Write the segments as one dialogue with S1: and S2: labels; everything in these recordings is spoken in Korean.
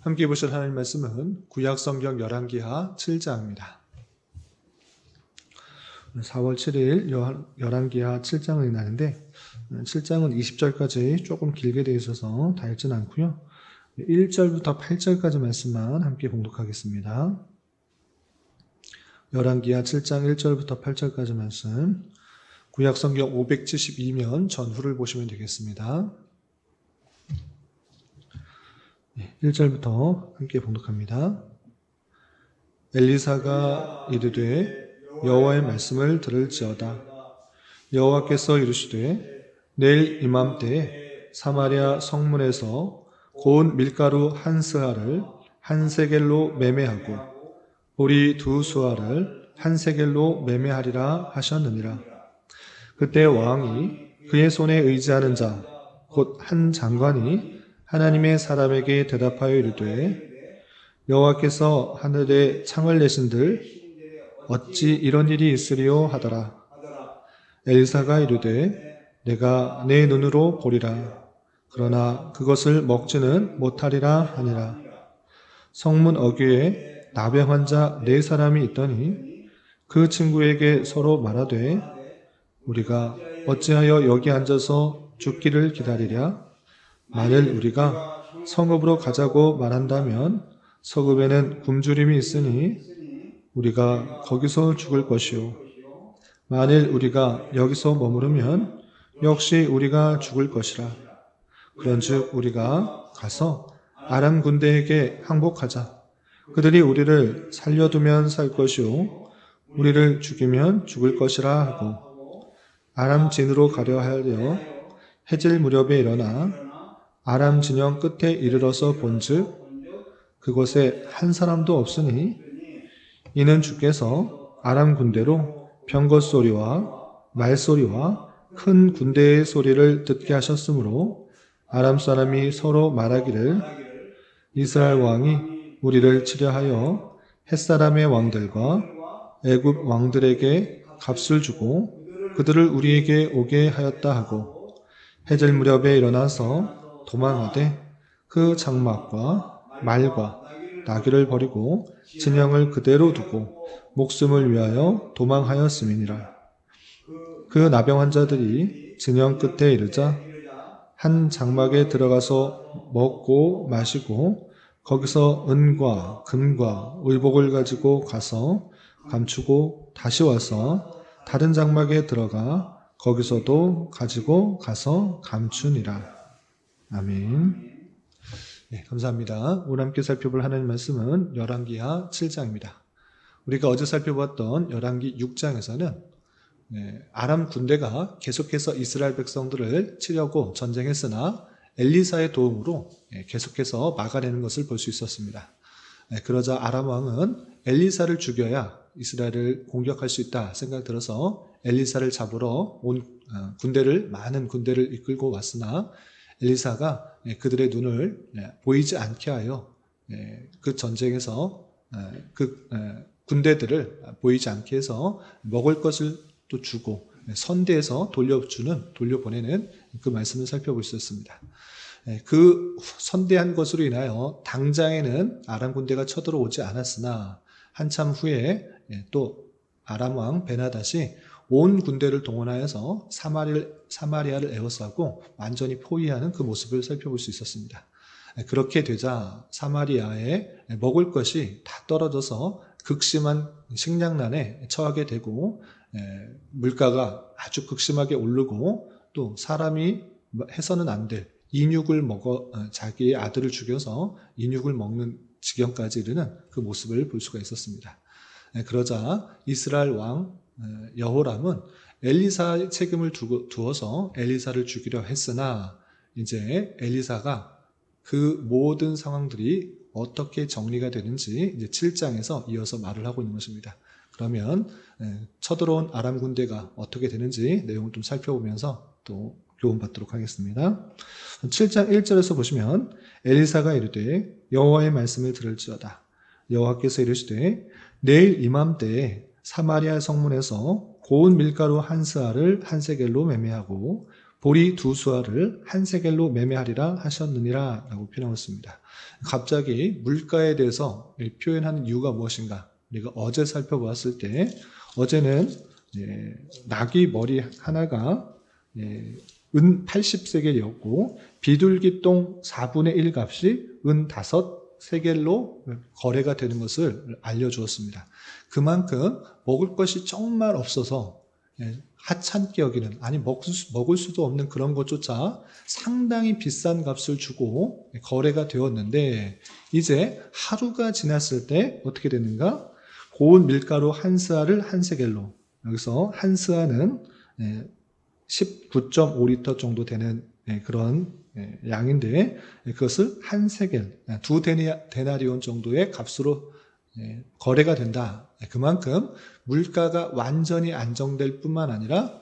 S1: 함께 보실 하나님 말씀은 구약성경 열왕기하 7장입니다. 4월 7일 열왕기하 7장을 읽는데 7장은 20절까지 조금 길게 되어 있어서 다 읽지는 않고요. 1절부터 8절까지 말씀만 함께 봉독하겠습니다. 열왕기하 7장 1절부터 8절까지 말씀, 구약성경 572면 전후를 보시면 되겠습니다. 1절부터 함께 봉독합니다. 엘리사가 이르되 여호와의 말씀을 들을지어다. 여호와께서 이르시되 내일 이맘때에 사마리아 성문에서 고운 밀가루 한 스아를 한 세겔로 매매하고 보리 두 수아를 한 세겔로 매매하리라 하셨느니라. 그때 왕이 그의 손에 의지하는 자 곧 한 장관이 하나님의 사람에게 대답하여 이르되 여호와께서 하늘에 창을 내신들 어찌 이런 일이 있으리요 하더라. 엘리사가 이르되 내가 내 눈으로 보리라. 그러나 그것을 먹지는 못하리라 하니라. 성문 어귀에 나병 자 4사람이 있더니 그 친구에게 서로 말하되 우리가 어찌하여 여기 앉아서 죽기를 기다리랴? 만일 우리가 성읍으로 가자고 말한다면 성읍에는 굶주림이 있으니 우리가 거기서 죽을 것이요. 만일 우리가 여기서 머무르면 역시 우리가 죽을 것이라. 그런즉 우리가 가서 아람 군대에게 항복하자. 그들이 우리를 살려두면 살 것이요 우리를 죽이면 죽을 것이라 하고 아람 진으로 가려 하려 해질 무렵에 일어나 아람 진영 끝에 이르러서 본즉 그곳에 한 사람도 없으니 이는 주께서 아람 군대로 병거 소리와 말소리와 큰 군대의 소리를 듣게 하셨으므로 아람 사람이 서로 말하기를 이스라엘 왕이 우리를 치려하여 햇사람의 왕들과 애굽 왕들에게 값을 주고 그들을 우리에게 오게 하였다 하고 해질 무렵에 일어나서 도망하되 그 장막과 말과 나귀를 버리고 진영을 그대로 두고 목숨을 위하여 도망하였음이니라. 그 나병 환자들이 진영 끝에 이르자 한 장막에 들어가서 먹고 마시고 거기서 은과 금과 의복을 가지고 가서 감추고 다시 와서 다른 장막에 들어가 거기서도 가지고 가서 감추니라. 아멘. 네, 감사합니다. 오늘 함께 살펴볼 하나님 말씀은 열왕기하 7장입니다. 우리가 어제 살펴봤던 열왕기 6장에서는 아람 군대가 계속해서 이스라엘 백성들을 치려고 전쟁했으나 엘리사의 도움으로 계속해서 막아내는 것을 볼 수 있었습니다. 그러자 아람 왕은 엘리사를 죽여야 이스라엘을 공격할 수 있다 생각 들어서 엘리사를 잡으러 온 많은 군대를 이끌고 왔으나 엘리사가 그들의 눈을 보이지 않게 하여 그 전쟁에서 그 군대들을 보이지 않게 해서 먹을 것을 또 주고 선대에서 돌려보내는 그 말씀을 살펴볼 수 있었습니다. 그 선대한 것으로 인하여 당장에는 아람 군대가 쳐들어오지 않았으나 한참 후에 또 아람 왕 베나닷이 온 군대를 동원하여서 사마리아를 에워싸고 완전히 포위하는 그 모습을 살펴볼 수 있었습니다. 그렇게 되자 사마리아에 먹을 것이 다 떨어져서 극심한 식량난에 처하게 되고 물가가 아주 극심하게 오르고 또 사람이 해서는 안 될 인육을 자기의 아들을 죽여서 인육을 먹는 지경까지 이르는 그 모습을 볼 수가 있었습니다. 그러자 이스라엘 왕 여호람은 엘리사의 책임을 두어서 엘리사를 죽이려 했으나 이제 엘리사가 그 모든 상황들이 어떻게 정리가 되는지 이제 7장에서 이어서 말을 하고 있는 것입니다. 그러면 쳐들어온 아람 군대가 어떻게 되는지 내용을 좀 살펴보면서 또 교훈받도록 하겠습니다. 7장 1절에서 보시면 엘리사가 이르되 여호와의 말씀을 들을지어다. 여호와께서 이르시되 내일 이맘때에 사마리아 성문에서 고운 밀가루 한 스아를 한 세겔로 매매하고 보리 두 수아를 한 세겔로 매매하리라 하셨느니라 라고 표현했습니다. 갑자기 물가에 대해서 표현하는 이유가 무엇인가? 우리가 어제 살펴보았을 때 어제는 나귀 머리 하나가 은 80세겔이었고 비둘기똥 4분의 1 값이 은 5세겔로 거래가 되는 것을 알려주었습니다. 그만큼 먹을 것이 정말 없어서 하찮게 여기는, 아니 먹을 수도 없는 그런 것조차 상당히 비싼 값을 주고 거래가 되었는데, 이제 하루가 지났을 때 어떻게 되는가? 고운 밀가루 한 스아를 한 세겔로, 여기서 한 스아는 19.5리터 정도 되는 그런 양인데, 그것을 한 세겔, 두 데나리온 정도의 값으로 거래가 된다. 그만큼 물가가 완전히 안정될 뿐만 아니라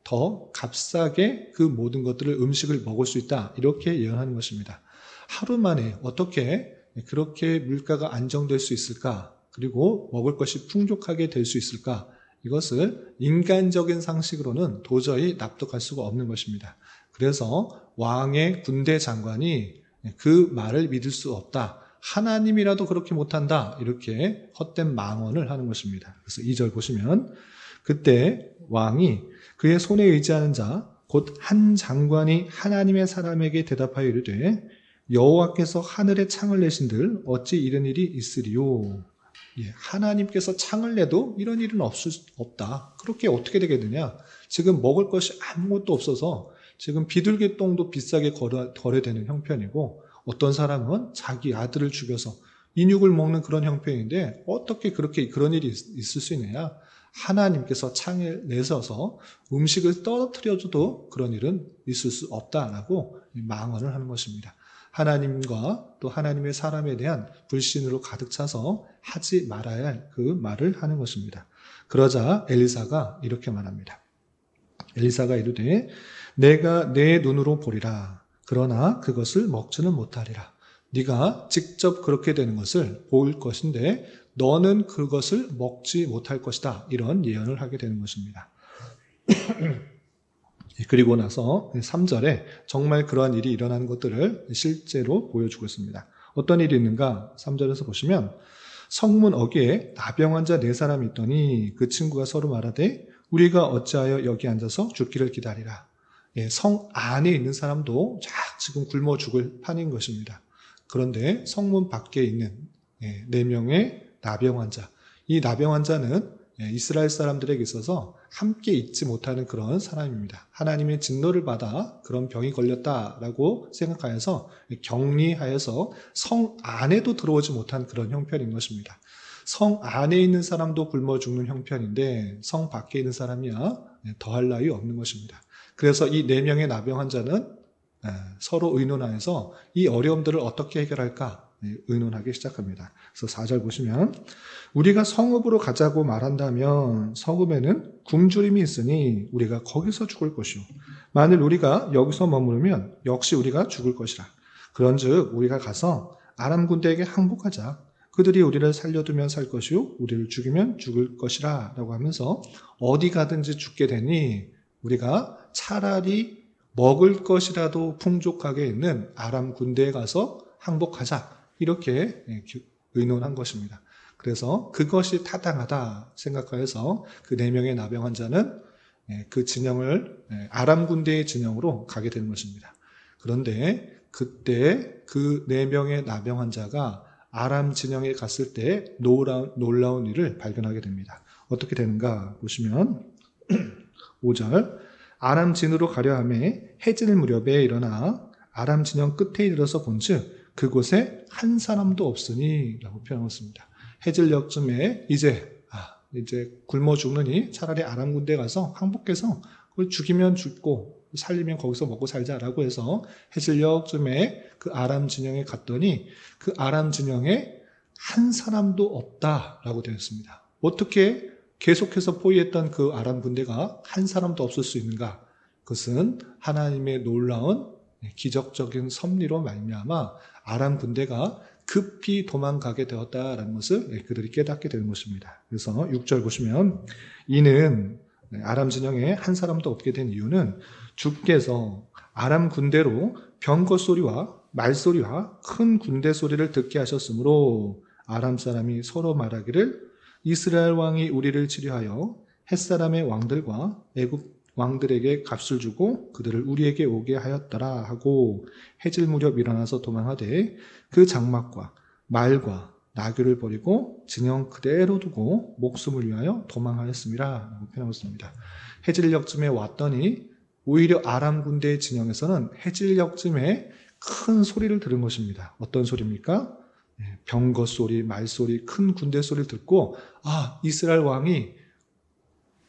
S1: 더 값싸게 그 모든 것들을, 음식을 먹을 수 있다, 이렇게 예언하는 것입니다. 하루 만에 어떻게 그렇게 물가가 안정될 수 있을까? 그리고 먹을 것이 풍족하게 될 수 있을까? 이것을 인간적인 상식으로는 도저히 납득할 수가 없는 것입니다. 그래서 왕의 군대 장관이 그 말을 믿을 수 없다, 하나님이라도 그렇게 못한다, 이렇게 헛된 망언을 하는 것입니다. 그래서 2절 보시면, 그때 왕이 그의 손에 의지하는 자 곧 한 장관이 하나님의 사람에게 대답하여 이르되, 여호와께서 하늘에 창을 내신들 어찌 이런 일이 있으리요? 하나님께서 창을 내도 이런 일은 없다. 그렇게 어떻게 되겠느냐? 지금 먹을 것이 아무것도 없어서 지금 비둘기똥도 비싸게 거래되는 형편이고, 어떤 사람은 자기 아들을 죽여서 인육을 먹는 그런 형편인데 어떻게 그렇게 그런 일이 있을 수 있느냐? 하나님께서 창을 내셔서 음식을 떨어뜨려줘도 그런 일은 있을 수 없다라고 망언을 하는 것입니다. 하나님과 또 하나님의 사람에 대한 불신으로 가득 차서 하지 말아야 할 그 말을 하는 것입니다. 그러자 엘리사가 이렇게 말합니다. 엘리사가 이르되, 내가 내 눈으로 보리라. 그러나 그것을 먹지는 못하리라. 네가 직접 그렇게 되는 것을 볼 것인데 너는 그것을 먹지 못할 것이다. 이런 예언을 하게 되는 것입니다. 그리고 나서 3절에 정말 그러한 일이 일어나는 것들을 실제로 보여주고 있습니다. 어떤 일이 있는가? 3절에서 보시면, 성문 어귀에 나병 환자 4사람이 있더니 그 친구가 서로 말하되, 우리가 어찌하여 여기 앉아서 죽기를 기다리라. 성 안에 있는 사람도 지금 굶어 죽을 판인 것입니다. 그런데 성문 밖에 있는 4명의 나병 환자, 이 나병 환자는 이스라엘 사람들에게 있어서 함께 있지 못하는 그런 사람입니다. 하나님의 진노를 받아 그런 병이 걸렸다라고 생각하여서 격리하여서 성 안에도 들어오지 못한 그런 형편인 것입니다. 성 안에 있는 사람도 굶어 죽는 형편인데 성 밖에 있는 사람이야 더할 나위 없는 것입니다. 그래서 이 4명의 나병 환자는 서로 의논하여서 이 어려움들을 어떻게 해결할까 의논하기 시작합니다. 그래서 4절 보시면, 우리가 성읍으로 가자고 말한다면 성읍에는 굶주림이 있으니 우리가 거기서 죽을 것이요, 만일 우리가 여기서 머무르면 역시 우리가 죽을 것이라. 그런즉 우리가 가서 아람 군대에게 항복하자. 그들이 우리를 살려두면 살 것이요 우리를 죽이면 죽을 것이라 라고 하면서, 어디 가든지 죽게 되니 우리가 차라리 먹을 것이라도 풍족하게 있는 아람 군대에 가서 항복하자, 이렇게 의논한 것입니다. 그래서 그것이 타당하다 생각하여서 그 4명의 나병 환자는 그 진영을 아람 군대의 진영으로 가게 되는 것입니다. 그런데 그때 그 4명의 나병 환자가 아람 진영에 갔을 때 놀라운 일을 발견하게 됩니다. 어떻게 되는가 보시면 5절, 아람 진으로 가려 하매 해질 무렵에 일어나 아람 진영 끝에 이르러서 본즉 그곳에 한 사람도 없으니 라고 표현했습니다. 해질녘쯤에 이제 굶어 죽느니 차라리 아람 군대에 가서 항복해서 죽이면 죽고 살리면 거기서 먹고 살자라고 해서 해질녘쯤에 그 아람 진영에 갔더니 그 아람 진영에 한 사람도 없다라고 되어 있습니다. 어떻게 계속해서 포위했던 그 아람 군대가 한 사람도 없을 수 있는가? 그것은 하나님의 놀라운 기적적인 섭리로 말미암아 아람 군대가 급히 도망가게 되었다라는 것을 그들이 깨닫게 되는 것입니다. 그래서 6절 보시면, 이는 아람 진영에 한 사람도 없게 된 이유는 주께서 아람 군대로 병거 소리와 말소리와 큰 군대 소리를 듣게 하셨으므로 아람 사람이 서로 말하기를 이스라엘 왕이 우리를 치료하여 햇사람의 왕들과 애굽 왕들에게 값을 주고 그들을 우리에게 오게 하였더라 하고 해질 무렵 일어나서 도망하되 그 장막과 말과 나귀를 버리고 진영 그대로 두고 목숨을 위하여 도망하였습니다 라고 표현하고 있습니다. 해질녘쯤에 왔더니 오히려 아람 군대의 진영에서는 해질녘쯤에 큰 소리를 들은 것입니다. 어떤 소리입니까? 병거 소리, 말소리, 큰 군대 소리를 듣고 이스라엘 왕이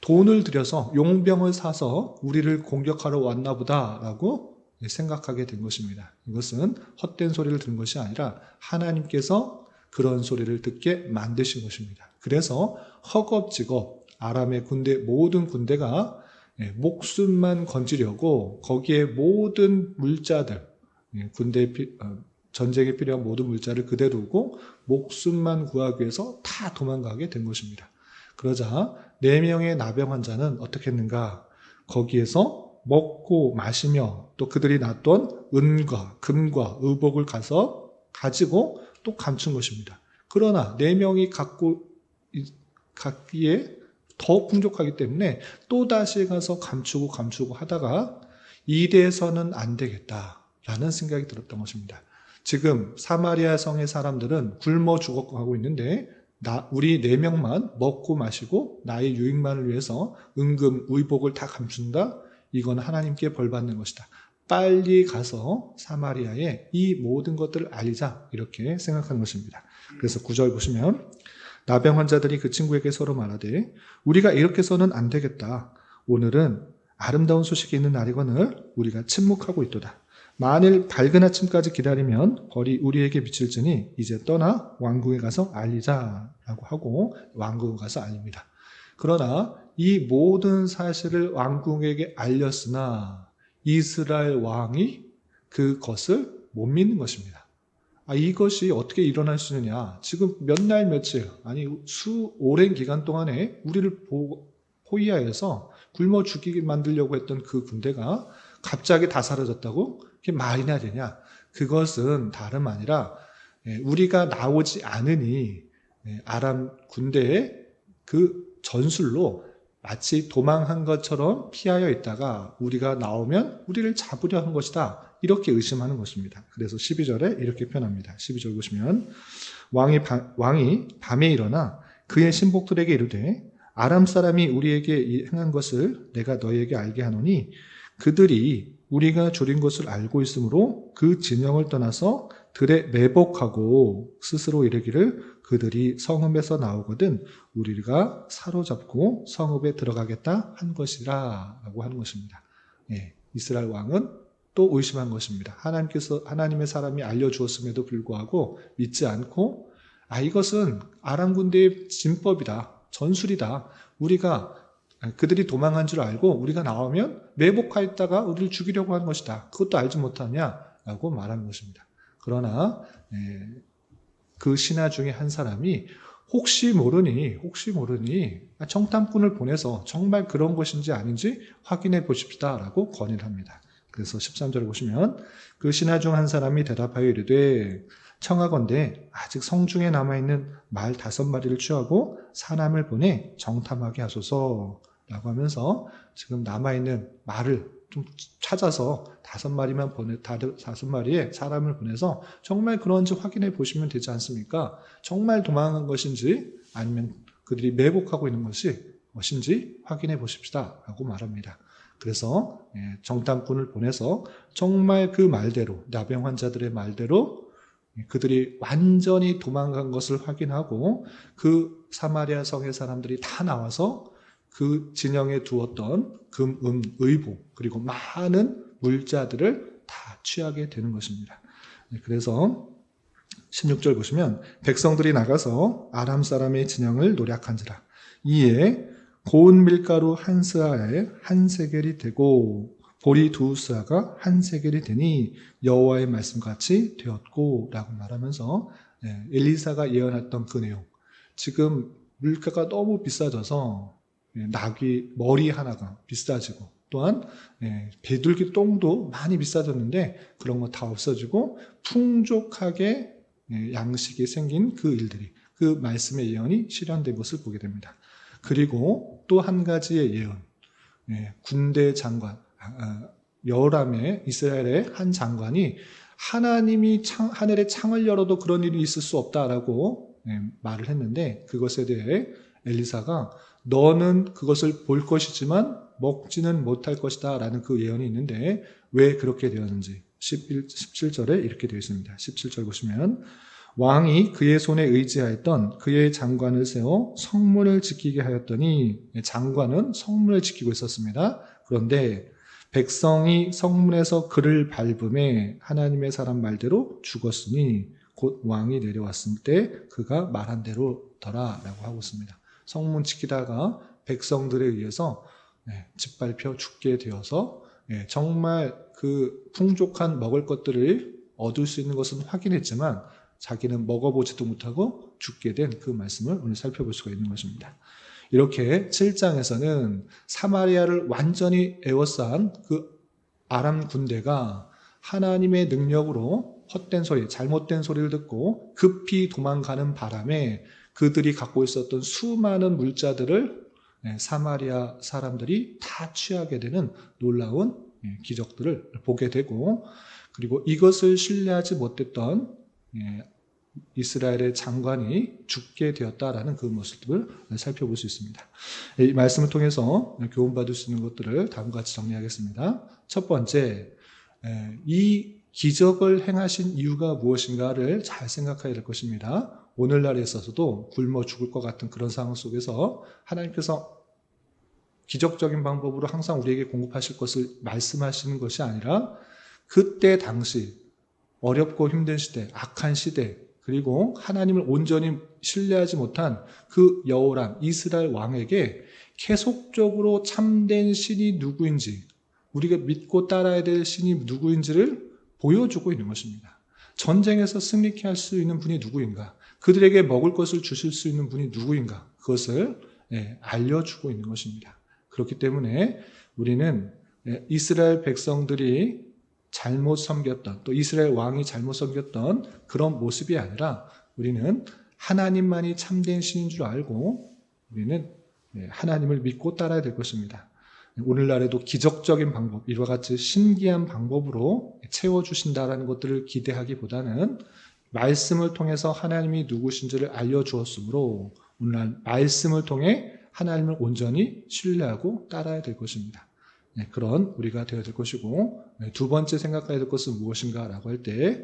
S1: 돈을 들여서 용병을 사서 우리를 공격하러 왔나 보다라고 생각하게 된 것입니다. 이것은 헛된 소리를 들은 것이 아니라 하나님께서 그런 소리를 듣게 만드신 것입니다. 그래서 허겁지겁 아람의 군대 모든 군대가 목숨만 건지려고 거기에 모든 물자들 전쟁에 필요한 모든 물자를 그대로 두고 목숨만 구하기 위해서 다 도망가게 된 것입니다. 그러자 4명의 나병 환자는 어떻게 했는가? 거기에서 먹고 마시며 또 그들이 놨던 은과 금과 의복을 가지고 또 감춘 것입니다. 그러나 4명이 갖기에 더 풍족하기 때문에 또다시 가서 감추고 하다가 이래서는 안 되겠다라는 생각이 들었던 것입니다. 지금 사마리아 성의 사람들은 굶어 죽어가고 있는데 우리 4명만 먹고 마시고 나의 유익만을 위해서 은금, 의복을 다 감춘다? 이건 하나님께 벌받는 것이다. 빨리 가서 사마리아에 이 모든 것들을 알리자 이렇게 생각하는 것입니다. 그래서 9절 보시면 나병 환자들이 그 친구에게 서로 말하되 우리가 이렇게 해서는 안 되겠다. 오늘은 아름다운 소식이 있는 날이거늘 우리가 침묵하고 있도다. 만일 밝은 아침까지 기다리면 벌이 우리에게 미칠지니 이제 떠나 왕궁에 가서 알리자라고 하고 왕궁에 가서 알립니다. 그러나 이 모든 사실을 왕궁에게 알렸으나 이스라엘 왕이 그것을 못 믿는 것입니다. 이것이 어떻게 일어날 수 있느냐? 지금 몇 날 며칠 아니 오랜 기간 동안에 우리를 포위하여서 굶어 죽이게 만들려고 했던 그 군대가 갑자기 다 사라졌다고? 그게 말이나 되냐? 그것은 다름 아니라 우리가 나오지 않으니 아람 군대의 그 전술로 마치 도망한 것처럼 피하여 있다가 우리가 나오면 우리를 잡으려 한 것이다. 이렇게 의심하는 것입니다. 그래서 12절에 이렇게 표현합니다. 12절 보시면 왕이 밤에 일어나 그의 신복들에게 이르되 아람 사람이 우리에게 행한 것을 내가 너희에게 알게 하노니 그들이 우리가 졸인 것을 알고 있으므로 그 진영을 떠나서 들에 매복하고 스스로 이르기를 그들이 성읍에서 나오거든 우리가 사로잡고 성읍에 들어가겠다 한 것이라 라고 하는 것입니다. 이스라엘 왕은 또 의심한 것입니다. 하나님의 사람이 알려주었음에도 불구하고 믿지 않고 이것은 아람 군대의 진법이다. 전술이다. 그들이 도망한 줄 알고 우리가 나오면 매복하였다가 우리를 죽이려고 하는 것이다. 그것도 알지 못하냐라고 말하는 것입니다. 그러나 그 신하 중에 한 사람이 혹시 모르니 정탐꾼을 보내서 정말 그런 것인지 아닌지 확인해 보십시다 라고 건의를 합니다. 그래서 13절을 보시면 그 신하 중 한 사람이 대답하여 이르되 청하건대 아직 성중에 남아있는 말 5마리를 취하고 사람을 보내 정탐하게 하소서 라고 하면서 지금 남아있는 말을 좀 찾아서 5마리의 사람을 보내서 정말 그런지 확인해 보시면 되지 않습니까? 정말 도망한 것인지 아니면 그들이 매복하고 있는 것인지 확인해 보십시다 라고 말합니다. 그래서 정탐꾼을 보내서 정말 그 말대로 나병 환자들의 말대로 그들이 완전히 도망간 것을 확인하고 그 사마리아 성의 사람들이 다 나와서 그 진영에 두었던 금, 은, 의복 그리고 많은 물자들을 다 취하게 되는 것입니다. 그래서 16절 보시면 백성들이 나가서 아람 사람의 진영을 노략한지라 이에 고운 밀가루 한 스아에 한 세겔이 되고 보리 2스아가 한 세겔이 되니 여호와의 말씀같이 되었고 라고 말하면서 엘리사가 예언했던 그 내용 지금 물가가 너무 비싸져서 나귀 머리 하나가 비싸지고 또한 비둘기 똥도 많이 비싸졌는데 그런 거 다 없어지고 풍족하게 양식이 생긴 그 일들이 그 말씀의 예언이 실현된 것을 보게 됩니다. 그리고 또 한 가지의 예언, 군대 장관 여호람의 이스라엘의 한 장관이 하나님이 하늘의 창을 열어도 그런 일이 있을 수 없다라고 말을 했는데 그것에 대해 엘리사가 너는 그것을 볼 것이지만 먹지는 못할 것이다 라는 그 예언이 있는데 왜 그렇게 되었는지 17절에 이렇게 되어 있습니다. 17절 보시면 왕이 그의 손에 의지하였던 그의 장관을 세워 성문을 지키게 하였더니 장관은 성문을 지키고 있었습니다. 그런데 백성이 성문에서 그를 밟음에 하나님의 사람 말대로 죽었으니 곧 왕이 내려왔을 때 그가 말한 대로더라 라고 하고 있습니다. 성문 지키다가 백성들에 의해서 짓밟혀 죽게 되어서 정말 그 풍족한 먹을 것들을 얻을 수 있는 것은 확인했지만 자기는 먹어보지도 못하고 죽게 된 그 말씀을 오늘 살펴볼 수가 있는 것입니다. 이렇게 7장에서는 사마리아를 완전히 에워싼 그 아람 군대가 하나님의 능력으로 헛된 소리, 잘못된 소리를 듣고 급히 도망가는 바람에 그들이 갖고 있었던 수많은 물자들을 사마리아 사람들이 다 취하게 되는 놀라운 기적들을 보게 되고 그리고 이것을 신뢰하지 못했던 이스라엘의 장관이 죽게 되었다라는 그 모습을 살펴볼 수 있습니다. 이 말씀을 통해서 교훈받을 수 있는 것들을 다음과 같이 정리하겠습니다. 첫 번째, 이 기적을 행하신 이유가 무엇인가를 잘 생각해야 될 것입니다. 오늘날에 있어서도 굶어 죽을 것 같은 그런 상황 속에서 하나님께서 기적적인 방법으로 항상 우리에게 공급하실 것을 말씀하시는 것이 아니라 그때 당시 어렵고 힘든 시대, 악한 시대, 그리고 하나님을 온전히 신뢰하지 못한 그 여호람, 이스라엘 왕에게 계속적으로 참된 신이 누구인지, 우리가 믿고 따라야 될 신이 누구인지를 보여주고 있는 것입니다. 전쟁에서 승리케 할 수 있는 분이 누구인가? 그들에게 먹을 것을 주실 수 있는 분이 누구인가? 그것을 알려주고 있는 것입니다. 그렇기 때문에 우리는 이스라엘 백성들이 잘못 섬겼던 또 이스라엘 왕이 잘못 섬겼던 그런 모습이 아니라 우리는 하나님만이 참된 신인 줄 알고 우리는 하나님을 믿고 따라야 될 것입니다. 오늘날에도 기적적인 방법, 이와 같이 신기한 방법으로 채워주신다라는 것들을 기대하기보다는 말씀을 통해서 하나님이 누구신지를 알려주었으므로 오늘날 말씀을 통해 하나님을 온전히 신뢰하고 따라야 될 것입니다. 그런 우리가 되어야 될 것이고 두 번째 생각해야 될 것은 무엇인가라고 할 때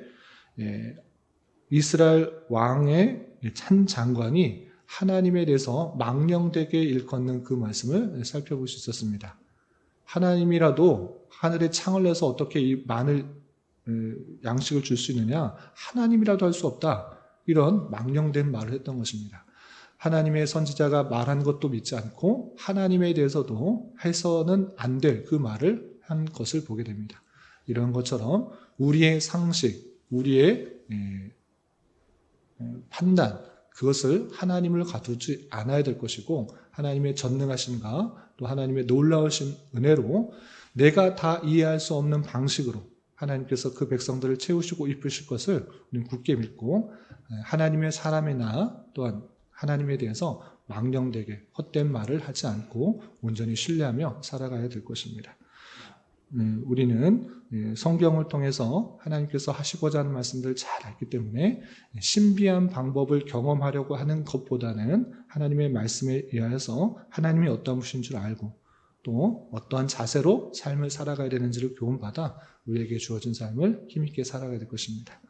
S1: 이스라엘 왕의 한 장관이 하나님에 대해서 망령되게 일컫는 그 말씀을 살펴볼 수 있었습니다. 하나님이라도 하늘에 창을 내서 어떻게 이 많은 양식을 줄 수 있느냐? 하나님이라도 할 수 없다. 이런 망령된 말을 했던 것입니다. 하나님의 선지자가 말한 것도 믿지 않고 하나님에 대해서도 해서는 안 될 그 말을 한 것을 보게 됩니다. 이런 것처럼 우리의 상식, 우리의 판단, 그것을 하나님을 가두지 않아야 될 것이고 하나님의 전능하심과 또 하나님의 놀라우신 은혜로 내가 다 이해할 수 없는 방식으로 하나님께서 그 백성들을 채우시고 입으실 것을 우리는 굳게 믿고 하나님의 사람이나 또한 하나님에 대해서 망령되게 헛된 말을 하지 않고 온전히 신뢰하며 살아가야 될 것입니다. 우리는 성경을 통해서 하나님께서 하시고자 하는 말씀들을 잘 알기 때문에 신비한 방법을 경험하려고 하는 것보다는 하나님의 말씀에 의하여서 하나님이 어떠한 분이신 줄 알고 또 어떠한 자세로 삶을 살아가야 되는지를 교훈받아 우리에게 주어진 삶을 힘있게 살아가야 될 것입니다.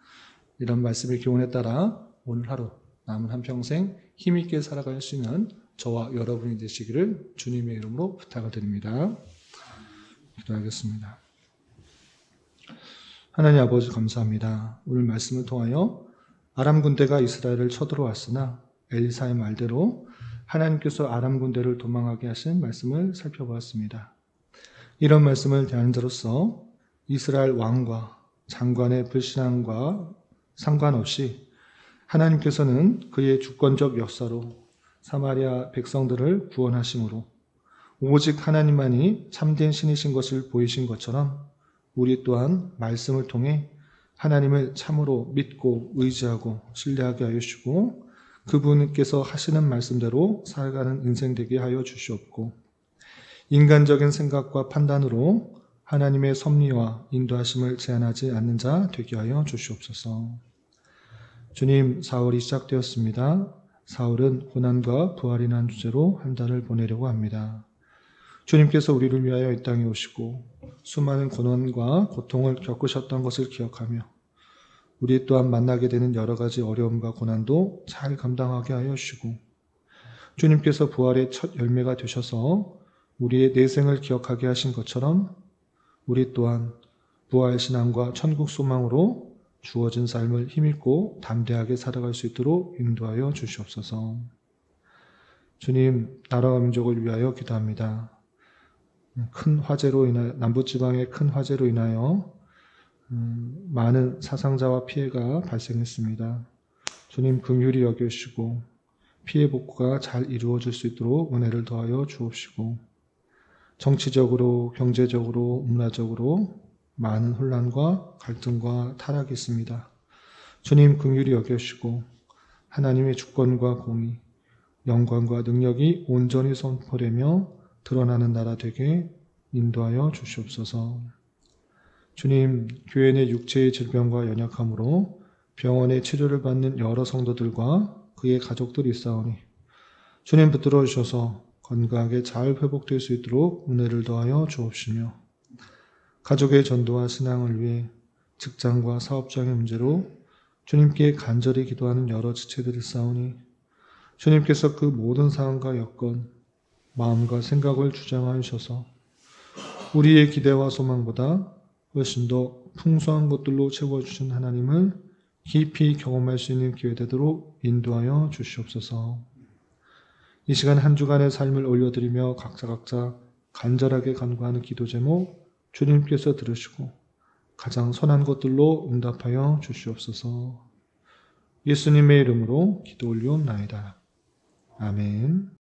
S1: 이런 말씀의 교훈에 따라 오늘 하루 남은 한평생 힘있게 살아갈 수 있는 저와 여러분이 되시기를 주님의 이름으로 부탁을 드립니다. 기도하겠습니다. 하나님 아버지 감사합니다. 오늘 말씀을 통하여 아람 군대가 이스라엘을 쳐들어왔으나 엘리사의 말대로 하나님께서 아람 군대를 도망하게 하신 말씀을 살펴보았습니다. 이런 말씀을 대하는 자로서 이스라엘 왕과 장관의 불신앙과 상관없이 하나님께서는 그의 주권적 역사로 사마리아 백성들을 구원하심으로 오직 하나님만이 참된 신이신 것을 보이신 것처럼 우리 또한 말씀을 통해 하나님을 참으로 믿고 의지하고 신뢰하게 하여 주시고 그분께서 하시는 말씀대로 살아가는 인생 되게 하여 주시옵고 인간적인 생각과 판단으로 하나님의 섭리와 인도하심을 제한하지 않는 자 되게 하여 주시옵소서. 주님, 4월이 시작되었습니다. 4월은 고난과 부활이라는 주제로 한 달을 보내려고 합니다. 주님께서 우리를 위하여 이 땅에 오시고 수많은 고난과 고통을 겪으셨던 것을 기억하며 우리 또한 만나게 되는 여러 가지 어려움과 고난도 잘 감당하게 하여 주시고 주님께서 부활의 첫 열매가 되셔서 우리의 내생을 기억하게 하신 것처럼 우리 또한 부활 신앙과 천국 소망으로 주어진 삶을 힘있고 담대하게 살아갈 수 있도록 인도하여 주시옵소서. 주님, 나라와 민족을 위하여 기도합니다. 큰 화재로 인하여 남부지방의 큰 화재로 인하여 많은 사상자와 피해가 발생했습니다. 주님 긍휼히 여겨주시고 피해 복구가 잘 이루어질 수 있도록 은혜를 더하여 주옵시고 정치적으로 경제적으로 문화적으로 많은 혼란과 갈등과 타락이 있습니다. 주님 긍휼히 여겨주시고 하나님의 주권과 공의 영광과 능력이 온전히 선포되며 드러나는 나라 되게 인도하여 주시옵소서. 주님, 교회 내 육체의 질병과 연약함으로 병원에 치료를 받는 여러 성도들과 그의 가족들이 있사오니 주님 붙들어 주셔서 건강하게 잘 회복될 수 있도록 은혜를 더하여 주옵시며 가족의 전도와 신앙을 위해 직장과 사업장의 문제로 주님께 간절히 기도하는 여러 지체들이 있사오니 주님께서 그 모든 상황과 여건, 마음과 생각을 주장하여 주셔서 우리의 기대와 소망보다 훨씬 더 풍성한 것들로 채워주신 하나님을 깊이 경험할 수 있는 기회 되도록 인도하여 주시옵소서. 이 시간 한 주간의 삶을 올려드리며 각자 간절하게 간구하는 기도 제목 주님께서 들으시고 가장 선한 것들로 응답하여 주시옵소서. 예수님의 이름으로 기도 올리옵나이다. 아멘.